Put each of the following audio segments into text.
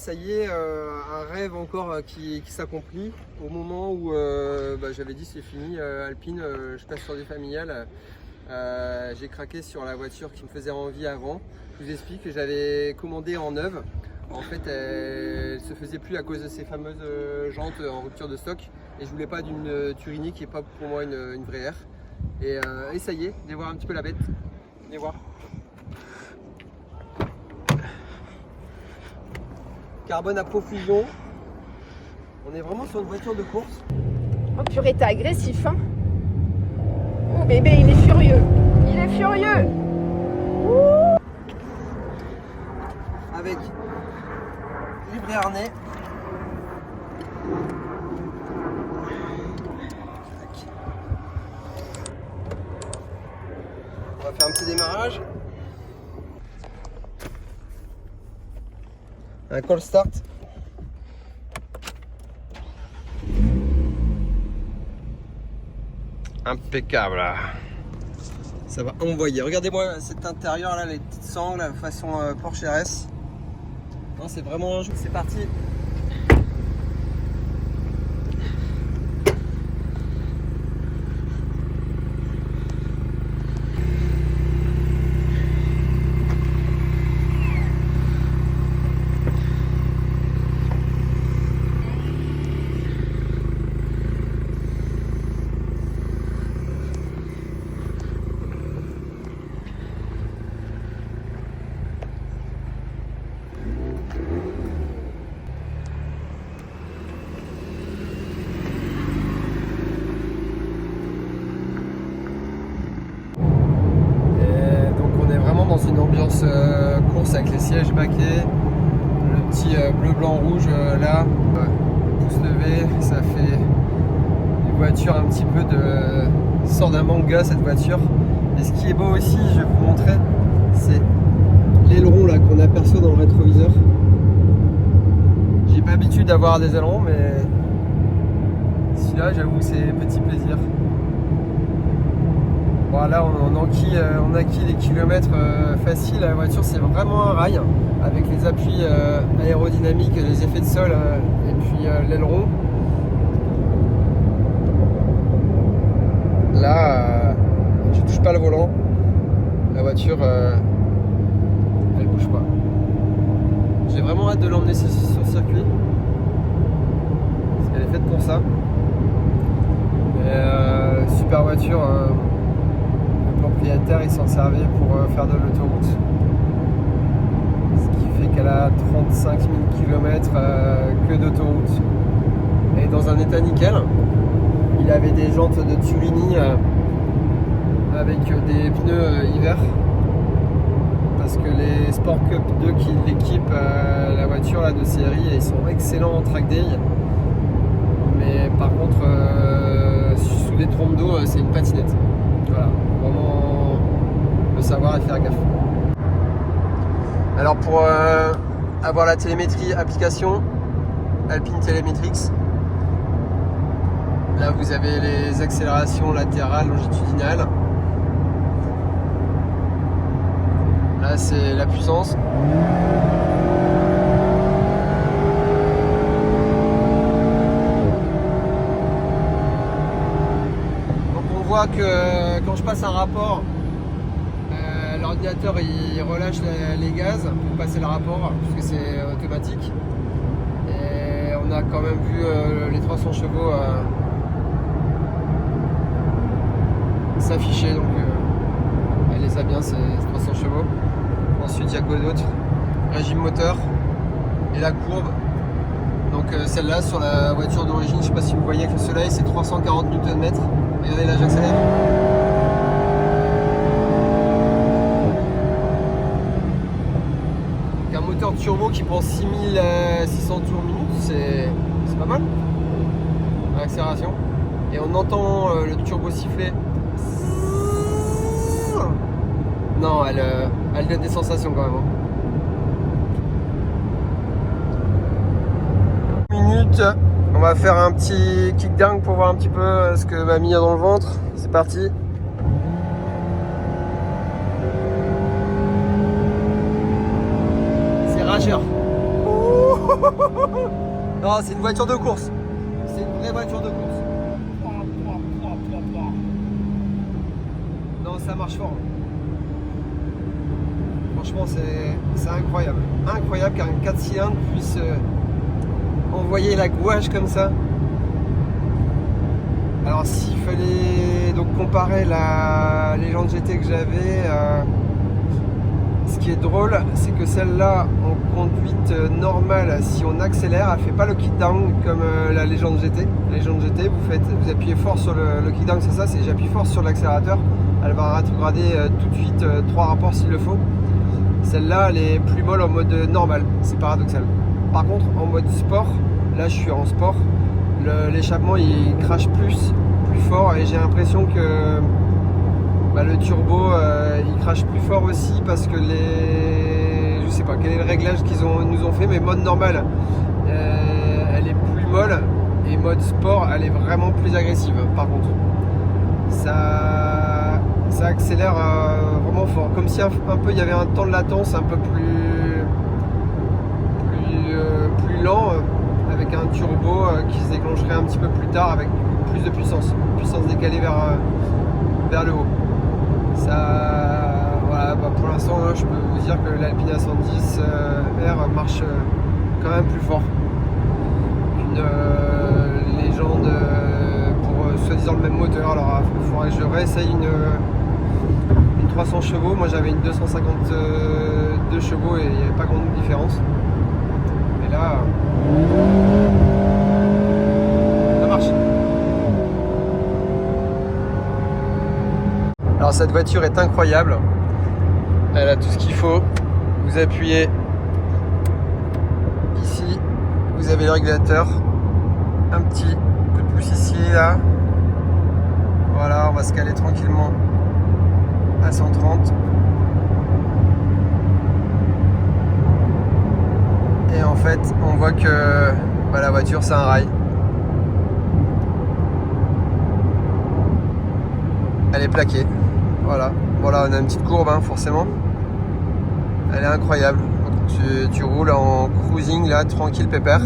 ça y est, un rêve encore qui s'accomplit au moment où j'avais dit c'est fini, Alpine, je passe sur du familial. J'ai craqué sur la voiture qui me faisait envie avant. Je vous explique que j'avais commandé en neuve. En fait, elle se faisait plus à cause de ces fameuses jantes en rupture de stock. Et je voulais pas d'une Turini qui est pas pour moi une vraie R. Et ça y est, venez voir un petit peu la bête. Venez voir. Carbone à profusion. On est vraiment sur une voiture de course. Oh purée, t'es agressif, hein. Oh bébé, il est furieux. Il est furieux. Ouh. Avec livret harnais. On va faire un petit démarrage. Un call start. Impeccable. Ça va envoyer. Regardez-moi cet intérieur là, les petites sangles façon Porsche RS. Non, c'est vraiment un jeu. C'est parti. Dans une ambiance course avec les sièges baquets, le petit bleu blanc rouge là, pouce levé, ça fait une voiture un petit peu de sort d'un manga cette voiture. Et ce qui est beau aussi, je vais vous montrer, c'est l'aileron là qu'on aperçoit dans le rétroviseur. J'ai pas l'habitude d'avoir des ailerons, mais celui-là j'avoue que c'est petit plaisir. Voilà, on acquis les kilomètres faciles. La voiture, c'est vraiment un rail avec les appuis aérodynamiques, les effets de sol et puis l'aileron. Là, je touche pas le volant. La voiture, elle bouge pas. J'ai vraiment hâte de l'emmener sur le circuit parce qu'elle est faite pour ça. Et, super voiture. Le propriétaire il s'en servait pour faire de l'autoroute, ce qui fait qu'elle a 35 000 km que d'autoroute et dans un état nickel. Il avait des jantes de Turini avec des pneus hiver parce que les Sport Cup 2 qui l'équipent la voiture là, de série, ils sont excellents en track day, mais par contre sous les trompes d'eau c'est une patinette. Voilà, vraiment le savoir et faire gaffe. Alors pour avoir la télémétrie application Alpine Telemetrics, là vous avez les accélérations latérales, longitudinales. Là c'est la puissance. Voit que quand je passe un rapport, l'ordinateur il relâche les gaz pour passer le rapport puisque c'est automatique, et on a quand même vu les 300 chevaux s'afficher, donc elle les a bien ces 300 chevaux. Ensuite il y a quoi d'autre? Régime moteur et la courbe. Donc celle-là sur la voiture d'origine, je sais pas si vous voyez avec le soleil, c'est 340 Nm. Regardez là, j'accélère. Donc un moteur turbo qui prend 6600 tours minute, c'est pas mal. L'accélération. Et on entend le turbo siffler. Non, elle donne des sensations quand même. On va faire un petit kick down pour voir un petit peu ce que mamie a dans le ventre. C'est parti. C'est rageur. Non, c'est une voiture de course. C'est une vraie voiture de course. Non, ça marche fort. Franchement, c'est incroyable. Incroyable qu'un 4 cylindres puisse envoyer la gouache comme ça. Alors, s'il fallait donc comparer la Légende GT que j'avais, ce qui est drôle, c'est que celle-là, en conduite normale, si on accélère, elle fait pas le kickdown comme la Légende GT. La Légende GT, vous appuyez fort sur le kickdown, c'est ça, c'est j'appuie fort sur l'accélérateur, elle va rétrograder tout de suite 3 rapports s'il le faut. Celle-là, elle est plus molle en mode normal, c'est paradoxal. Par contre, en mode sport, là je suis en sport, l'échappement il crache plus fort et j'ai l'impression que le turbo il crache plus fort aussi parce que je sais pas quel est le réglage qu'ils nous ont fait, mais mode normal elle est plus molle et mode sport elle est vraiment plus agressive. Par contre ça accélère vraiment fort, comme si un peu il y avait un temps de latence un peu plus lent, avec un turbo qui se déclencherait un petit peu plus tard avec plus de puissance décalée vers le haut. Ça, voilà, pour l'instant, je peux vous dire que l'Alpine A110 R marche quand même plus fort qu'une Légende pour soi-disant le même moteur. Alors, il faudrait que je réessaye une 300 chevaux. Moi, j'avais une 252 chevaux et il n'y avait pas grande différence. Mais là, ça marche. Alors cette voiture est incroyable, elle a tout ce qu'il faut. Vous appuyez ici, vous avez le régulateur, un petit coup de pouce ici et là. Voilà, on va se caler tranquillement à 130. Et en fait, on voit que la voiture c'est un rail. Elle est plaquée. Voilà, on a une petite courbe forcément. Elle est incroyable. Tu roules en cruising là, tranquille pépère.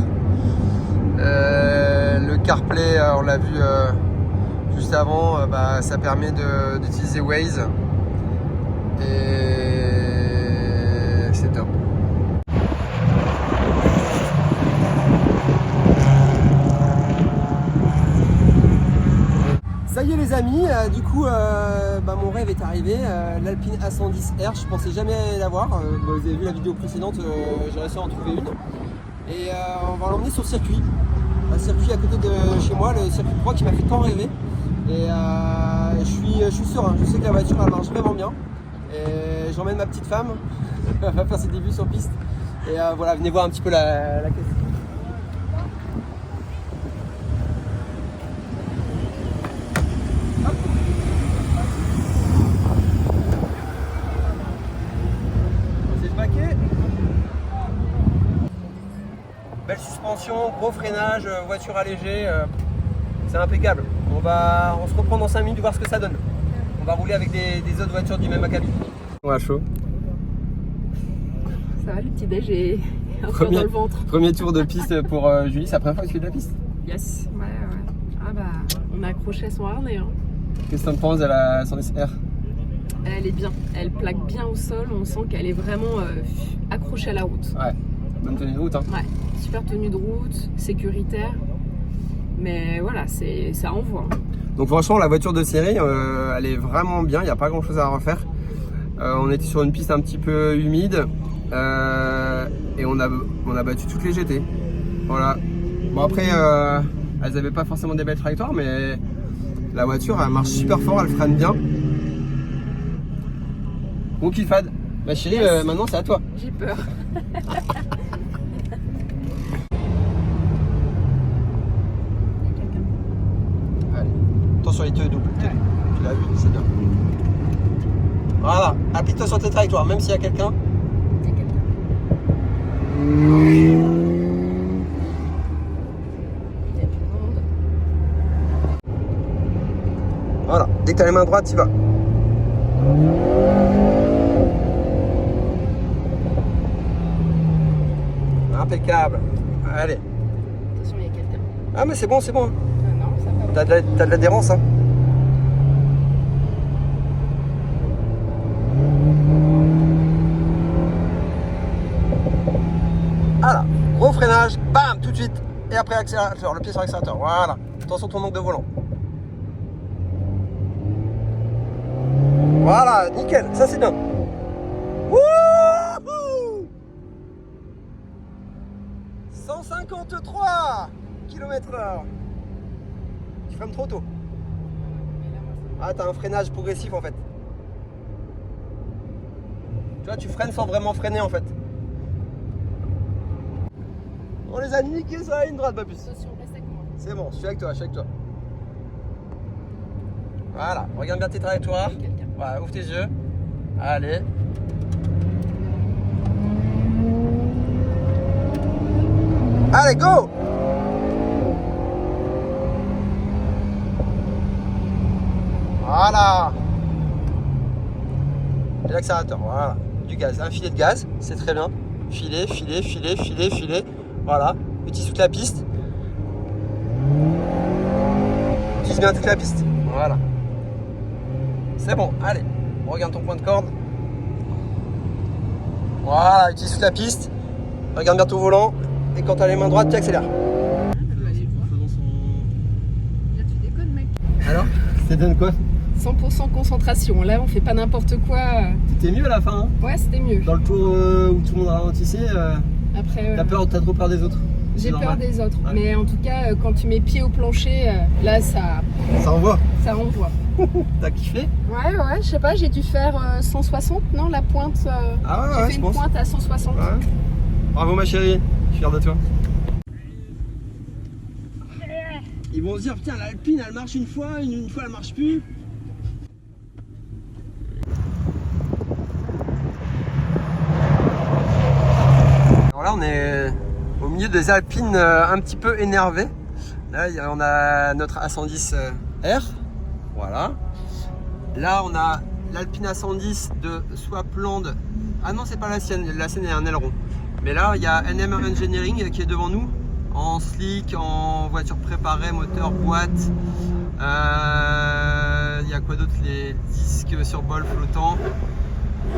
Le CarPlay, on l'a vu juste avant, ça permet d'utiliser Waze. Et c'est top. Ça y est les amis, du coup mon rêve est arrivé, l'Alpine A110R, je pensais jamais l'avoir, vous avez vu la vidéo précédente, j'ai réussi à en trouver une. Et on va l'emmener sur le circuit, un circuit à côté de chez moi, le circuit pro qui m'a fait tant rêver. Et je suis serein, je sais que la voiture elle marche vraiment bien. Et j'emmène ma petite femme, elle va faire ses débuts sur piste. Et voilà, venez voir un petit peu la caisse. Belle suspension, gros freinage, voiture allégée, c'est impeccable. On se reprend dans 5 minutes voir ce que ça donne. On va rouler avec des autres voitures du même acabit. On va chaud. Ça va, le petit déj est un peu dans le ventre. Premier tour de piste pour Julie, c'est la première fois que tu fais de la piste? Yes, ouais. Ah on a accroché à son harnais. Qu'est-ce que tu en penses de la 110R? Elle est bien, elle plaque bien au sol, on sent qu'elle est vraiment accrochée à la route. Ouais, bonne tenue de route. Ouais, super tenue de route, sécuritaire. Mais voilà, ça envoie. Donc franchement, la voiture de série, elle est vraiment bien, il n'y a pas grand chose à refaire. On était sur une piste un petit peu humide et on a battu toutes les GT. Voilà. Bon après, elles n'avaient pas forcément des belles trajectoires, mais la voiture, elle marche super fort, elle freine bien. Bon kiffade. Ma chérie, yes. Maintenant c'est à toi. J'ai peur. Attention, il te double. Ouais. Tu l'as vu, c'est bien. Voilà, applique-toi sur tes trajectoires, même s'il y a quelqu'un. Il y a quelqu'un. Voilà, dès que tu as les mains droites, tu vas. Impeccable. Allez. Ah mais c'est bon, c'est bon. Non, ça va pas. T'as de l'adhérence, hein. Voilà, gros freinage, bam, tout de suite. Et après accélérateur, le pied sur l'accélérateur, voilà. Attention ton angle de volant. Voilà, nickel, ça c'est bien. Wouhou 153 km/h. Tu freines trop tôt. Ah, t'as un freinage progressif en fait. Tu vois, tu freines sans vraiment freiner en fait. On les a niqués sur la ligne droite, Babus. Attention, reste avec moi. C'est bon, je suis avec toi, je suis avec toi. Voilà, regarde bien tes trajectoires. Voilà, ouvre tes yeux. Allez. Allez, go! Voilà. Et l'accélérateur, voilà. Du gaz, un filet de gaz, c'est très bien. Filet, filet, filet, filet, filet. Voilà. Utilise toute la piste. Utilise bien toute la piste. Voilà. C'est bon, allez. Regarde ton point de corde. Voilà, utilise toute la piste. Regarde bien ton volant. Et quand tu as les mains droites, tu accélères. Là, tu déconnes, mec. Alors, ça donne quoi? 100% concentration. Là, on fait pas n'importe quoi. C'était mieux à la fin, hein? Ouais, c'était mieux. Dans le tour où tout le monde ralentissait, Après, t'as trop peur des autres. j'ai peur normal. des autres. Ouais. Mais en tout cas, quand tu mets pied au plancher, là, ça Ça renvoie. T'as kiffé? Ouais, je sais pas, j'ai dû faire 160, non? La pointe. Ah ouais, j'ai ouais, fait je une pense. pointe à 160. Ouais. Bravo ma chérie, je suis fier de toi. Ils vont se dire putain l'Alpine elle marche une fois elle marche plus. Alors là on est au milieu des Alpines un petit peu énervées. Là on a notre A110 R, voilà. Là on a l'Alpine A110 de Swapland. Ah non c'est pas la sienne est un aileron. Mais là il y a NM Engineering qui est devant nous. En slick, en voiture préparée, moteur, boîte. Il y a quoi d'autre? Les disques sur bol flottants.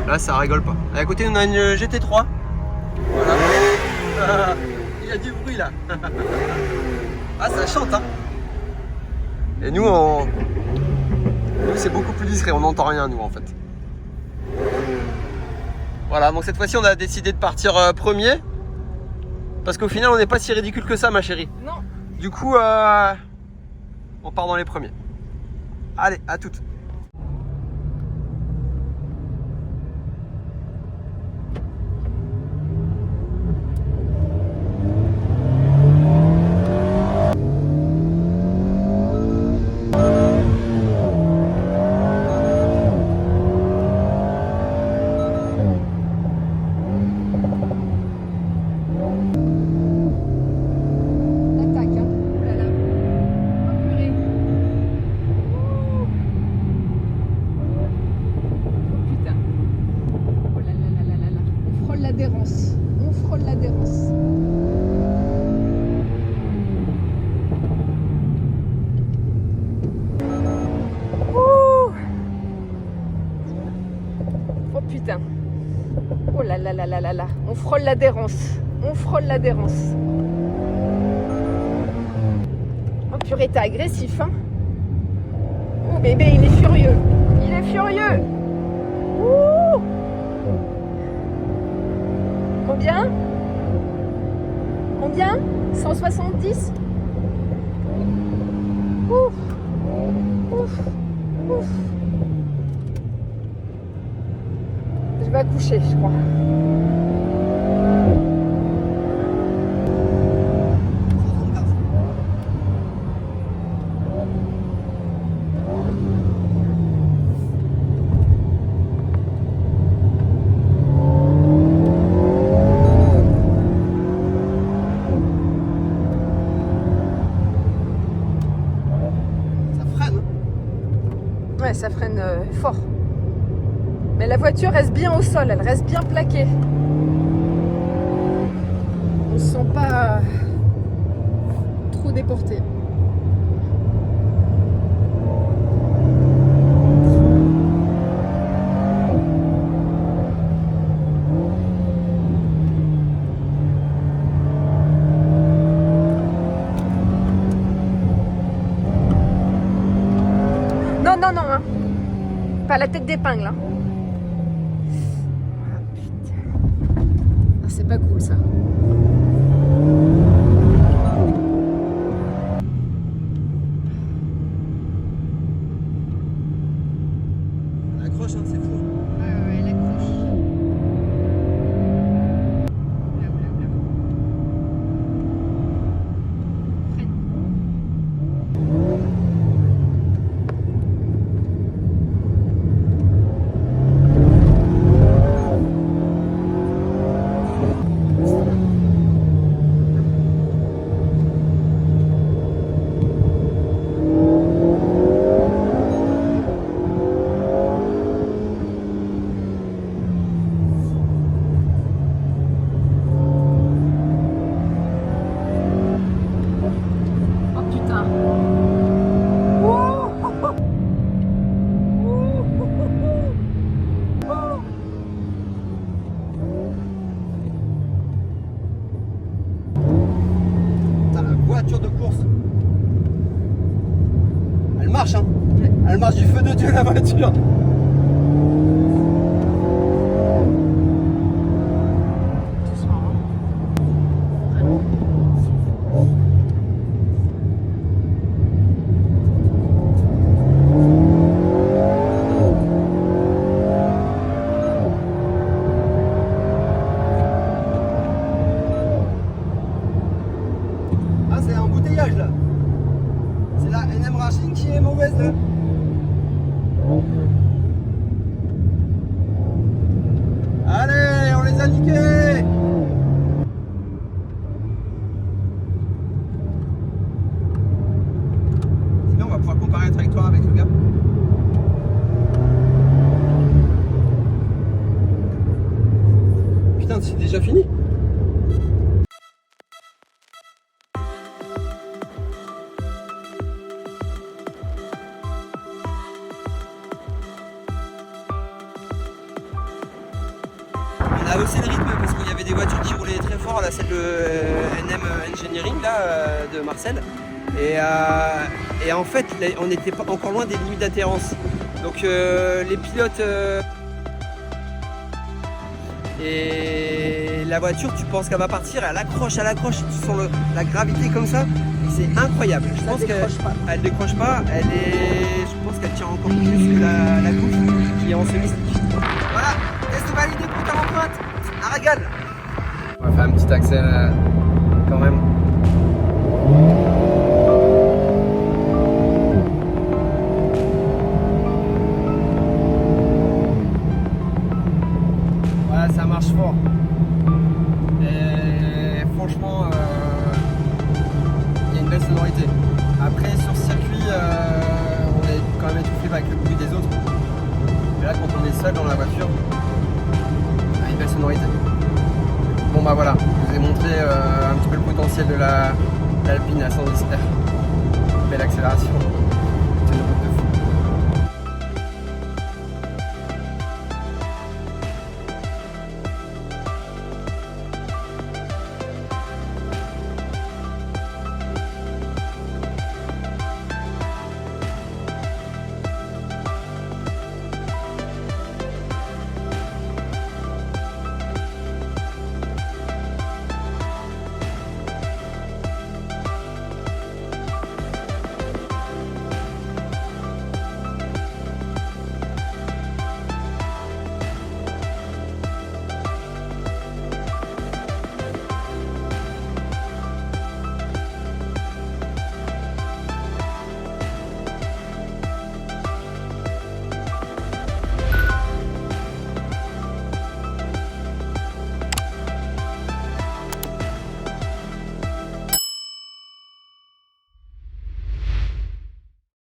Là, ça rigole pas. Et à côté, on a une GT3. Voilà. Il y a du bruit là. Ah, ça chante, hein. Et nous, c'est beaucoup plus discret. On n'entend rien, nous, en fait. Voilà. Donc cette fois-ci, on a décidé de partir premier. Parce qu'au final, on n'est pas si ridicule que ça, ma chérie. Non. Du coup, on part dans les premiers. Allez, à toutes. On frôle l'adhérence. Oh putain. Oh là là là là là là. On frôle l'adhérence. On frôle l'adhérence. Oh purée, t'es agressif, hein? Oh bébé, il est furieux. Il est furieux. Ouh. Combien? Combien? 170? Ouf. Ouf. Ouf. Je vais accoucher, je crois. Ouais, ça freine fort. Mais la voiture reste bien au sol, elle reste bien plaquée. On ne sent pas trop déporter. Non, non, non, hein. Pas la tête d'épingle. Hein. Ah, putain. Ah, c'est pas cool ça. On accroche, hein, c'est fou. Ouais, ouais, elle accroche. Là, là, là. Freine. Oh putain. Putain, la voiture de course. Elle marche, hein. Elle marche du feu de Dieu, la voiture. Doucement, hein. Freine. Ah, c'est un embouteillage là. C'est la NM Racing qui est mauvaise là. Allez, on les a niqués. Sinon, on va pouvoir comparer la trajectoire avec le gars. Putain, c'est déjà fini. On a haussé le rythme parce qu'il y avait des voitures qui roulaient très fort, là celle de NM Engineering là, de Marcel. Et en fait, on n'était pas encore loin des limites d'adhérence. Donc les pilotes et la voiture, tu penses qu'elle va partir, elle accroche, tu sens la gravité comme ça. C'est incroyable. Je pense qu'elle décroche pas, je pense qu'elle tient encore plus que la couche qui est en semi-stick. Voilà, test validé pour ta empreinte. Un régal. On va faire un petit accès quand même. Voilà, ça marche fort. Et franchement, il y a une belle sonorité. Après, sur circuit, on est quand même étouffé avec le bruit des autres. Mais là, quand on est seul dans la voiture, on a une belle sonorité. Bon bah voilà, je vous ai montré un petit peu le potentiel de l'Alpine à 110 R. Belle accélération.